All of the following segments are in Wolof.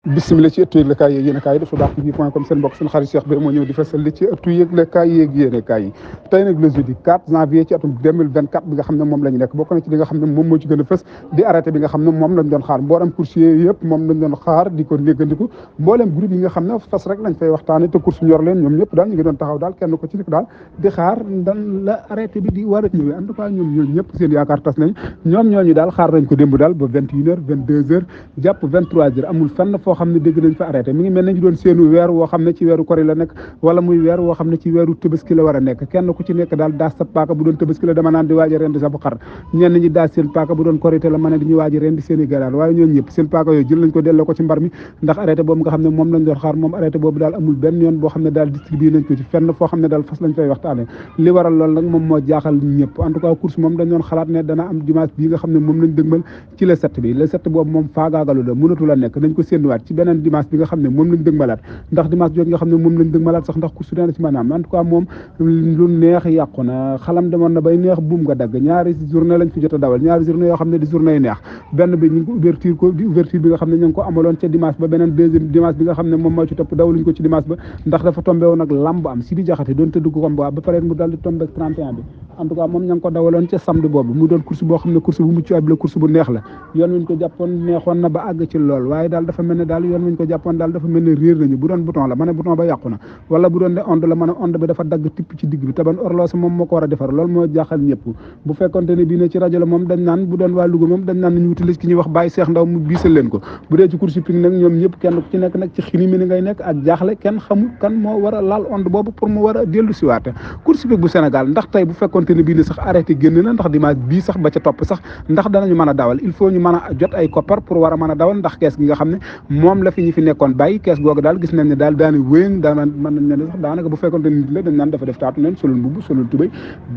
bisimilah ci ëttu yëglekaay yeeg yéen a kaay def lu baax TV.com seen mbokk seen xarit Cheikh Beye moo ñëw di fasal li ci ëttu yëglekaay yeeg yéen a kaay yi tey nag le jeudi 4 janvier ci atum 2024 bi nga xam ne moom la ñu nekk bokk na ci li nga xam ne moom moo ci gën a fës di arrêté bi nga xam ne moom lañ doon xaar mboolem coursier yëpp moom lañ doon xaar di ko néggandiku mboolem groupe yi nga xam ne fas rek lañ fay waxtaane te course ñor leen ñoom ñëpp daal ñu ngi doon taxaw daal kenn ko ci nekk daal di xaar dan la arrêté bi di war a ñëwee en tout cas ñoom ñooñu ñëpp seen yaakaar tas nañ ñoom ñooñu daal xaar nañ ko démb daal ba 21h 22h jàpp 23h amul fenn foo xam ne dégg nañ fa mi ngi mel nañu doon seenu weer woo xam ne ci weeru kori la nekk wala muy weer woo xam ne ci weeru tëbaski la war a nekk kenn ku ci nekk daal daas sa paaka bu doon tëbaski la dama naan di waaj a rendi sa bu xar ñenn ñi daas seen paaka bu doon korité la mën a di ñu waaj a rendi seen i garaal waaye ñooñu ñëpp seen paaka yooyu jël nañ ko delloo ko ci mbar mi ndax arrêté boobu nga xam ne moom lañ doon xaar moom arrêté boobu daal amul benn yoon boo xam ne daal distribué nañ ko ci fenn foo xam ne daal fas lañ fay waxtaane li waral loolu nag moom moo jaaxal ñëpp en tout cas course moom dañ doon xalaat ne dana am dimanche bii nga xam ne moom lañ dëgmal ci le 7 bi le 7 boobu moom faagaagalu la mënatu la nekk dañ ko sénnuwaat ci beneen dimanche bi nga xam ne moom lañ dëgmal ndax dimanche jooju nga xam ne moom lañ dëg malaat sax ndax course dana ci maanaam en tout cas moom lu neex yàqu na xalam demoon na bay neex buum nga dagg ñaari journée lañ fi jot a dawal ñaari journée yoo xam ne di journée yi neex benn bi ñu ngi ko ouverture bi nga xam ne ñu ngi ko amaloon ca dimanche ba beneen deuxième dimanche bi nga xam ne moom moo ci topp dawaluñ ko ci dimanche ba ndax dafa tombé woon ak lamb am si di jaxate doon tëdd ko combat ba pare mu daal di tombé ak 31 bi en tout cas moom ña ngi ko dawaloon ca samedi boobu mu doon course boo xam ne course bu mucc ayib la course bu neex la yoon wiñ ko jàppoon neexoon na ba àgg ci lool waaye daal dafa mel ne daal yoon wiñ ko jàppoon daal dafa mel ne réer nañu bu doon bouton la ma ne bouton ba yàqu na wala bu doon ne onde la ma ne onde bi dafa dagg tipp ci digg bi te ban horloge moom moo ko war a defar loolu moo jaaxal ñëpp bu fekkonte ne bii ne ci rajo la moom dañ naan bu doon waa Louga moom dañ naan nañu wuti lis ki ñuy wax Baye Cheikh Ndaw mu biisal leen ko bu dee ci course hippique nag ñoom ñëpp kenn ku ci nekk nag ci xini mi ni ngay nekk ak jaaxle kenn xamul kan moo war a laal onde boobu pour mu war a dellu si waate course hippique bu Sénégal ndax tey bu fekkonte ne bii ne sax arrêté génn na ndax dimanche bii sax ba ca topp sax ndax danañu mën a dawal il faut ñu mën a jot ay koppar pour war a mën a dawal ndax kees gi nga xam ne moom la fi ñu fi nekkoon bàyyi kees googu daal gis nañ ne daal daani wéyén daana mën nañ ne sax daanaka bu fekkonte nit la dañ naan dafa def taatu neen solul mbubb solul tubéy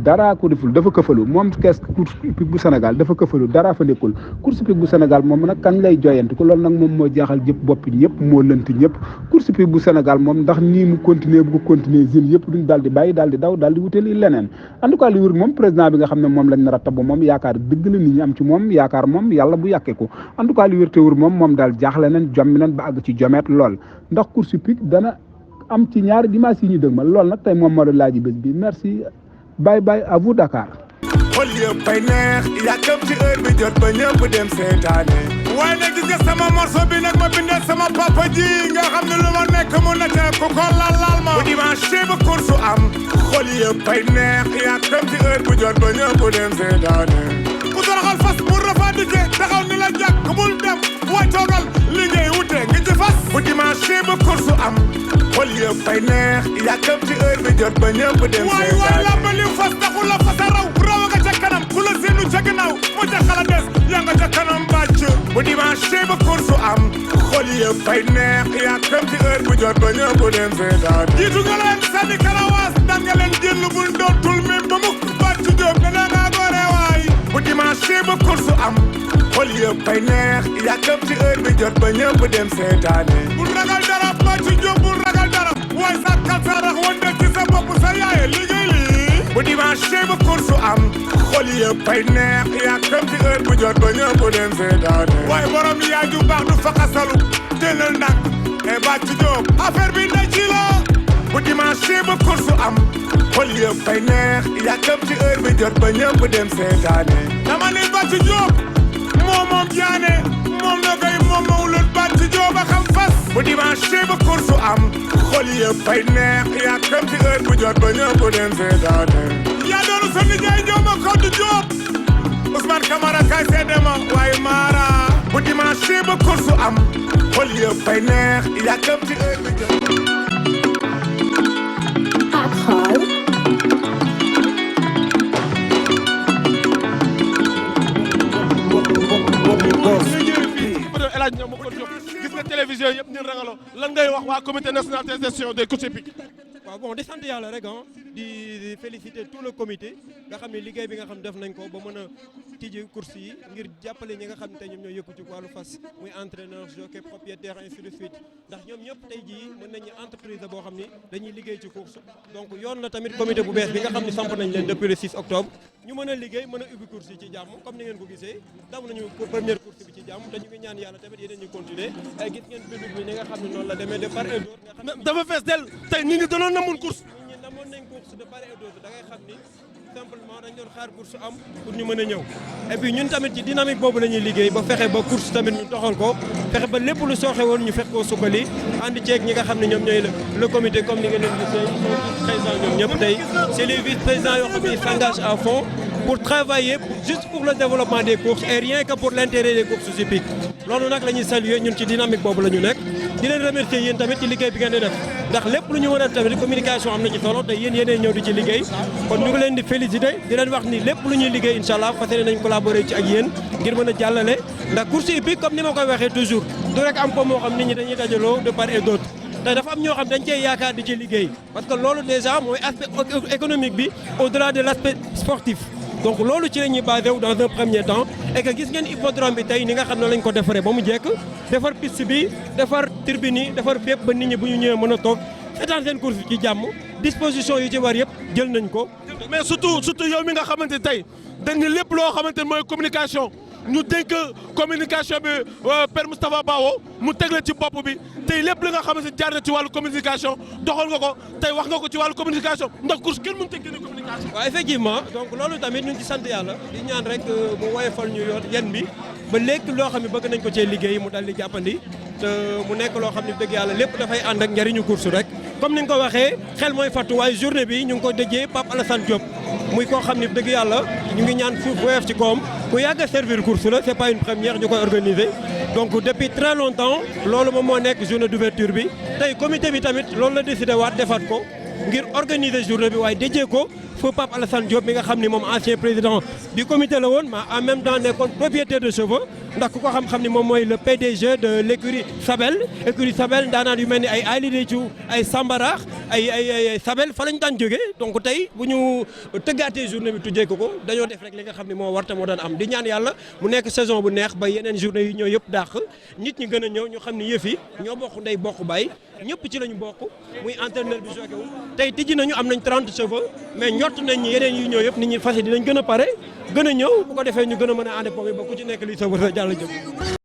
dara ko deful dafa këfalu moom kees course hippique bu Sénégal dafa këfalu dara fa nekkul course hippique bu Sénégal moom nag kañ lay joyanti ko loolu nag moom moo jaaxal jëpp boppi ñëpp moo lënt ñëpp course hippique bu Sénégal moom ndax nii mu continuer bu ko continuer jeunes yëpp duñ daal di bàyyi daal di daw daal di wutali leneen en tout cas li wër moom président bi nga xam ne moom lañ nar a tabb moom yaakaar dëgg la nit ñi am ci moom yaakaar moom yàlla bu yàkkee ko en tout cas li wër te wër moom daal jaaxle nañ jommi nañ ba àgg ci jomeet lool ndax course hippique dana am ci ñaari dimanche yi ñu dëgmal loolu nag tey moom moo doon laaji bés bi merci bye bye à vous Dakar. xol yëpp bay neex yàkkam ci heure bi jot ba ñëpp dem seetaane waaye nag gis nga sama morceau bi nag ma bindal sama papa ji nga xam ne lu ma nekk mu na ca ku ko laal ma bu dimanche ba course am xol yëpp bay neex yàkkam ci heure bu jot ba ñëpp dem seetaane ku toroxal fas bu rafa dije taxaw ni la jàkk bul dem way toogal liggéey wute ngi ci fas bu dimanche ba course am xol yëpp bay neex yàkkam ci heure bi jot ba ñëpp dem seetaane waay la ba li fas taxul la fas a raw kanam ku la seenu ca gannaaw mu ca xala des yaa nga ca kanam bàcc bu dimanche ba course am xol yëpp fay neex yàkkam ci heure bu jot ba ñëpp dem seetaan jiitu nga leen sànni karawaas daan nga leen jël bu dootul même ba mukk bàcc jóob ne na ngaa gore waay bu dimanche ba course am xol yëpp fay neex yàkkam ci heure bi jot ba ñëpp dem seetaane bul ragal dara bàcc jóob bul ragal dara waaye sa kal sa rax wante ci sa bopp sa yaaye liggéey lii bu dimanche ba course am xol yëpp fay neex yàkkam ci heure bu jot ba ñëpp dem seetaane waaye borom yaa ju baax du faqasalu jëlal nag e bàcc jóob affaire bi na ci la bu dimanche ba course am xol yëpp fay neex yàkkam ci heure bi jot ba ñëpp dem seetaane dama ni bàcc jóob moom jaane moom na koy moom mawlul bàcc jóob a xam fas bu dimanche ba course am xol yëpp fay neex yàkkam ci heure bu jot ba ñëpp dem seetaane yaa doonu sa nijaay jooma koddu Jóob Ousmane Camara kay seede ma waaye Mara bu dimanche ba course am xol yëpp fay neex yàkkam ci heure bi jot ak xool Elhadji ñoom ma ko Diop gis nga télévision yëpp ñu ragaloo lan ngay wax waa comité national de gestion des courses hippiques waaw bon di sant yàlla rek di féliciter tout le comité nga xam ne liggéey bi nga xam def nañ ko ba mën a tijji course yi ngir jàppale ñi nga xam ne tey ñoom ñoo yëkku ci wàllu fas muy entraîneur jockey propriétaire ainsi de suite ndax ñoom ñëpp tey jii mën nañu entreprise boo xam ni dañuy liggéey ci course donc yoon na tamit comité bu bees bi nga xam ne samp nañ leen depuis le 6 octobre ñu mën a liggéey mën a ubbi course yi ci jàmm comme ni ngeen ko gisee daw nañu première course bi ci jàmm te ñu ngi ñaan yàlla tamit yéen ñu continuer ay gis ngeen public bi ni nga xam ne noonu la demee de part et d'autre nga xam ne dafa fees del tey nit ñi danoon namun course nit ñi namoon nañ course de part et d'autre da ngay xam ni simplement dañ doon xaar course am pour ñu mën a ñëw et puis ñun tamit ci dynamique boobu la ñuy liggéey ba fexe ba course tamit ñu doxal ko fexe ba lépp lu sooxe woon ñu fexe koo sukkali ànd ceeg ñi nga xam ne ñoom ñooy le comité comme ni nga leen gisee président ñoom ñëpp tey c'est les vice-présidents yoo xam ne ils s'engagent à fond pour travailler juste pour le développement des courses et rien que pour l'intérêt des courses hippiques loolu nag la ñuy saluer ñun ci dynamique boobu la ñu nekk di leen remercier yéen tamit ci liggéey bi ngeen di def ndax lépp lu ñu mën a tamit communication am na ci solo te yéen yéenee ñëw di ci liggéey kon ñu ngi leen di féliciter di leen wax ni lépp lu ñuy liggéey incha allah fas yéene nañ collaborer ci ak yéen ngir mën a jàllale ndax course hippique comme ni ma koy waxee toujours du rek am ko moo xam nit ñi dañuy dajaloo de part et d'autre te dafa am ñoo xam dañ cey yaakaar di ci liggéey parce que loolu déjà mooy aspect économique bi au-delà de l'aspect sportif donc loolu ci la ñuy basé wu dans un premier temps et que gis ngeen hippodrome bi tey ni nga xam ne lañ ko defaree ba mu jekk defar piste bi defar tribune yi defar fépp ba nit ñi bu ñu ñëwee mën a toog seetaan seen course ci jàmm disposition yi ci war yëpp jël nañ ko. mais surtout yow mi nga xamante tey dañ ne lépp loo xamante mooy communication ñu dénk communication bi Père Moustapha Bawo mu teg la ci bopp bi tey lépp li nga xamante jaar na ci wàllu communication doxal nga ko tey wax nga ko ci wàllu communication ndax course kenn mënut a génne communication. waaw effectivement donc loolu tamit ñu ngi ci sant yàlla di ñaan rek mu woyofal ñu yoon yen bi ba léegi loo xam ne bëgg nañ ko cee liggéey mu dal di jàppandi te mu nekk loo xam ne dëgg yàlla lépp dafay ànd ak njariñu course rek comme ni nga ko waxee xel mooy fàttu waaye journée bi ñu ngi ko déjee Pape Alassane Diop muy koo xam ne dëgg yàlla ñu ngi ñaan suuf woyof ci koom ku yàgg a servir course la c'est pas une première ñu koy organiser donc depuis très longtemps loolu moom moo nekk journée d'ouverture bi tey comité bi tamit loolu la décidé waat defaat ko ngir organiser journée bi waaye déjee ko feu Pape Alassane Diop mi nga xam ni moom ancien président du comité la woon mais en même temps nekkoon propriétaire de chevaux ndax ku ko xam-xam ni moom mooy le PDG de l'écurie Sabel daanaan yu mel ni ay Ali Déthiou ay Sambarax ay Sabel fa lañ daan jógee donc tey bu ñu tëggaatee journée bi tujjee ko dañoo def rek li nga xam ne moo war te moo daan am di ñaan yàlla mu nekk saison bu neex ba yeneen journée yi ñoo yëpp dàq nit ñi gën a ñëw ñu xam ni yëf yi ñoo bokk ndey bokk baay ñëpp ci lañu bokk muy entraîneur bi jockey wu tey tijji nañu am nañ 30 chevaux mais njort nañ ñi yeneen yi ñëw yëpp nit ñi fas yi dinañ gën a pare gën a ñëw bu ko defee ñu gën a mën a ànd po bi ba ku ci nekk li sa wër sa jàll jëm